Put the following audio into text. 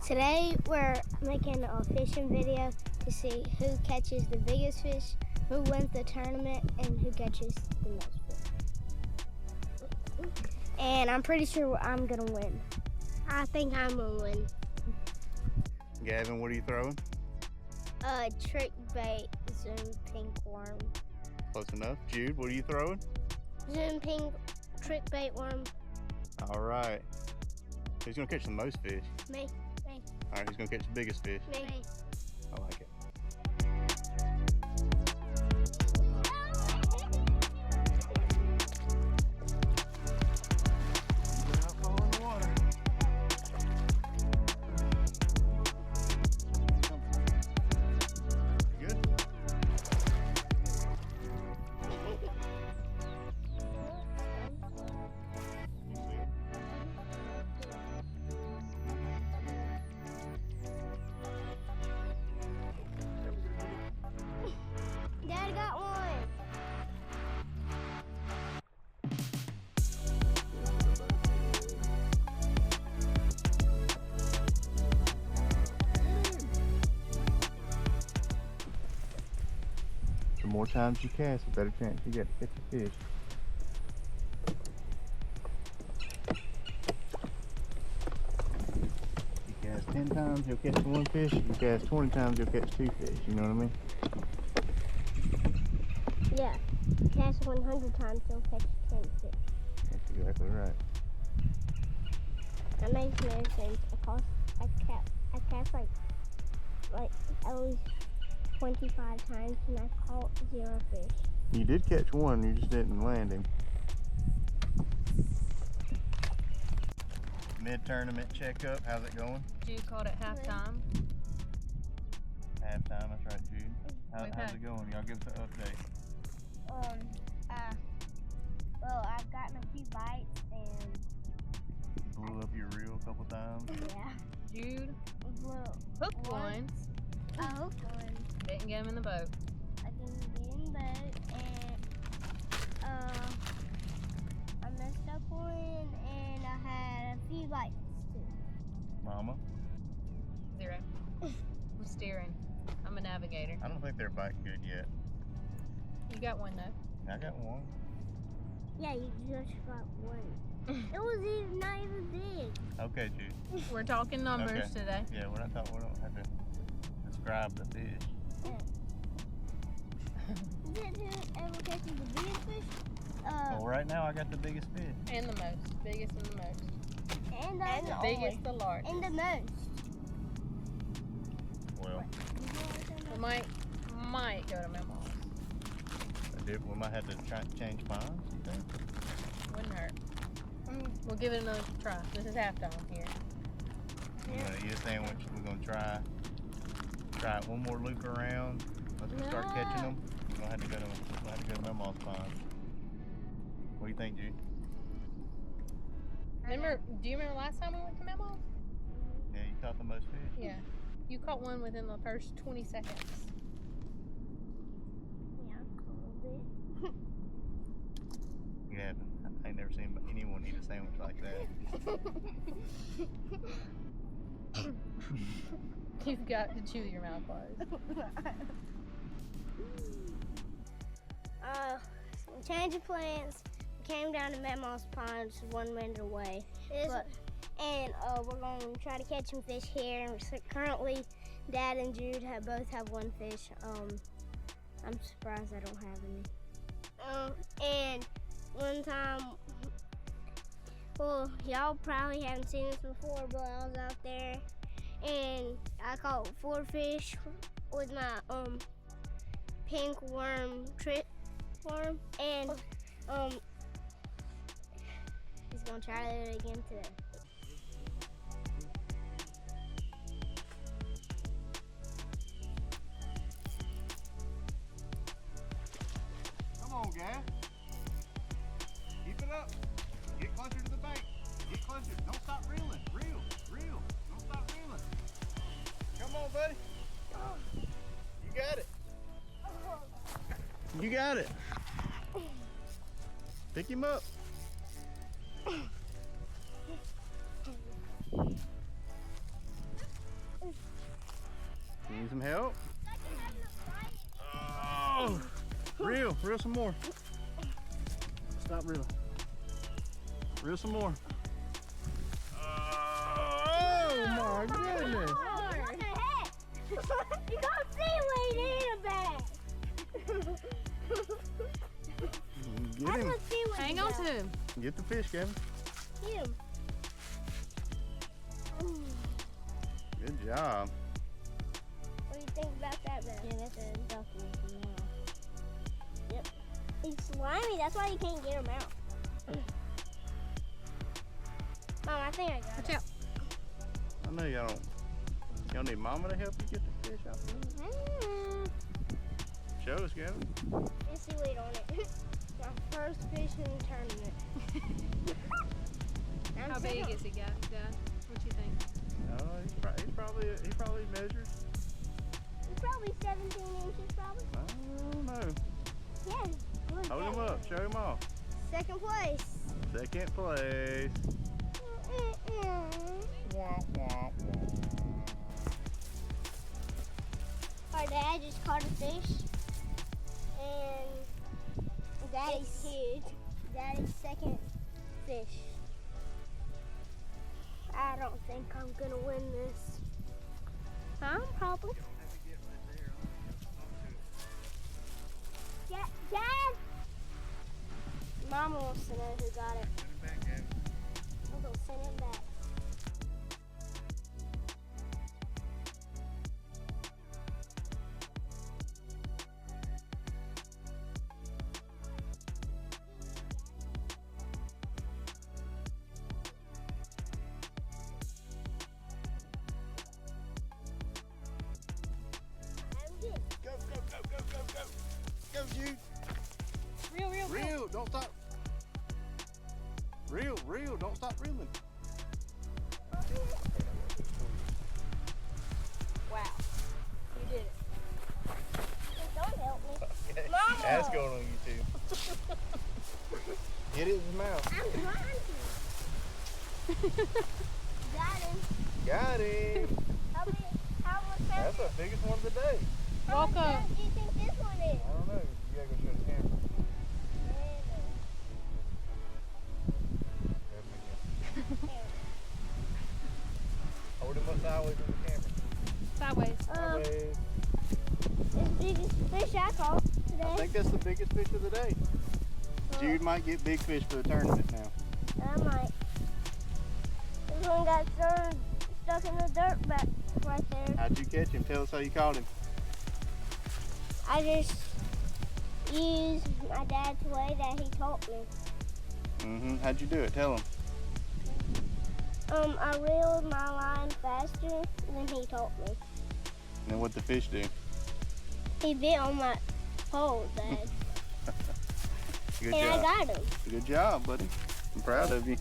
Today we're making a fishing video to see who catches the biggest fish, who wins the tournament, and who catches the most fish. And I'm pretty sure I'm gonna win. I think I'm gonna win. Gavin, what are you throwing? Trick bait, Zoom pink worm. Close enough. Jude, what are you throwing? Zoom pink trick bait worm. All right. Who's gonna catch the most fish? Me. All right, who's gonna catch the biggest fish? Me. I like it. Dad got one. The more times you cast, the better chance you get to catch a fish. You cast 10 times, you'll catch one fish. You cast 20 times, you'll catch 2 fish. You know what I mean? Yeah. Cast 100 times, you'll catch 10 fish. That's exactly right. That makes no sense. I cast like at least 25 times and I caught 0 fish. You did catch one, you just didn't land him. Mid-tournament checkup, how's it going? Jude called at halftime. Halftime, that's right, Jude. How's it going? Y'all give us an update. Well, I've gotten a few bites and Blew up your reel a couple times. yeah, Jude one. hooked one, I hooked one. didn't get him in the boat. I didn't get in the boat and I messed up one and I had a few bites too. Mama, 0. I'm steering. I'm a navigator. I don't think they're biting good yet. You got one though. I got one. Yeah, you just got one. It was not even big. Okay, Jude. We're talking numbers today. Yeah, we don't have to describe the fish. Is it who ever catches the biggest fish? Well, right now I got the biggest fish. And the most. Biggest and the most. And The biggest, the largest. And the most. Well, We might go to Mama's. we might have to change ponds, you think? Wouldn't hurt. We'll give it another try. This is halftime here. You want to eat a sandwich? We're gonna try it one more loop around. Let's start catching them. We're gonna have to go to Mama's pond. What do you think, Jude? Do you remember last time we went to Mama's? Yeah, you caught the most fish. Yeah. You caught one within the first 20 seconds. Yeah, a little bit. You haven't. I ain't never seen anyone eat a sandwich like that. You've got to chew your mouth closed. Change of plans. We came down to Mama's Pond, just 1 minute away. We're going to try to catch some fish here. So currently, Dad and Jude both have 1 fish. I'm surprised I don't have any. And one time, well, y'all probably haven't seen this before, but I was out there and I caught 4 fish with my pink worm trick worm, and he's gonna try to do it again today. Come on, guy. Keep it up. Get closer to the bank. Get closer. Don't stop reeling. Reel. Don't stop reeling. Come on, buddy. You got it. You got it. Pick him up. some help? Oh, reel some more. Stop reeling. Reel some more. Oh my goodness. What the heck? You got seaweed in a bag. Get That's him. what seaweed Hang is on about. to him. Get the fish, Gavin. Get him. Good job. What do you think about that, man? Yeah, that's a ducky now. Yep. He's slimy, that's why you can't get him out. Mom, I think I got Watch it. out. I know y'all don't. Y'all need Mama to help you get the fish out there. Show us, Gavin. There's seaweed on it. My first fish in the tournament. How big is he, Dad? What you think? No, he probably measures. He's probably 17 inches, probably. I don't know. Yeah, good. Hold him dad. up. Show him off. Second place. Second place. Our dad just caught a fish, and Daddy's second fish. I don't think I'm gonna win this. I'm probably. Dad! Mama wants to know who got it. I'm gonna send him back. Go, Jude. Reel, don't stop. Reel, don't stop reeling. Wow. You did it. Don't help me. Okay. Mama! That's going on YouTube. Get it in his mouth. I'm trying to. Got him. Got him. How much That's the biggest one of the day. How much Walker. do you think this one is? I don't know. You gotta go show the camera. Hold him up sideways on the camera. Sideways. Sideways. It's the biggest fish I caught today. I think that's the biggest fish of the day. Jude might get big fish for the tournament now. I might. This one got stuck in the dirt back right there. How'd you catch him? Tell us how you caught him. I just used my dad's way that he taught me. How'd you do it? Tell him. I reeled my line faster than he taught me. And then what'd the fish do? He bit on my pole, Dad. Good And job. I got him. Good job, buddy. I'm proud of you.